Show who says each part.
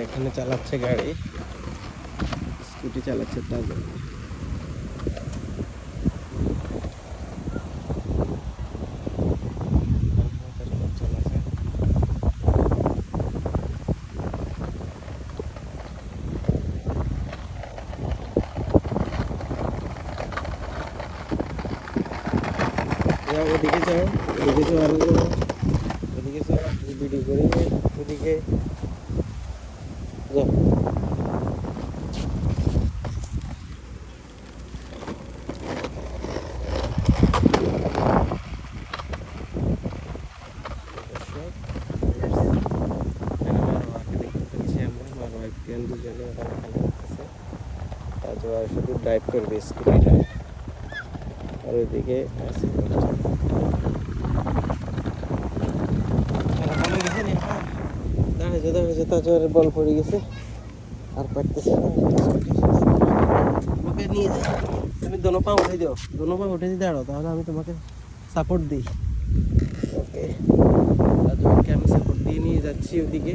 Speaker 1: এখানে চালাচ্ছে গাড়ি, স্কুটি চালাচ্ছে তাজুল। ওদিকে যাও, ওদিকে যাও, আরো যাও, ওদিকে যাও, ভিডিও করে ওদিকে যাও। শুধু ড্রাইভ করবে স্কুটিটা, আর ওইদিকে দাঁড়িয়েছে তাজওয়ারের বল পড়ে গেছে, আর পারতেছে না। তোমাকে নিয়ে যাই, তুমি দোনো পা উঠে দাও, দোনো পা উঠে দিয়ে দাঁড়াও, তাহলে আমি তোমাকে সাপোর্ট দিই। ওকে, তাজওয়ারকে আমি সাপোর্ট দিয়ে নিয়ে যাচ্ছি ওদিকে।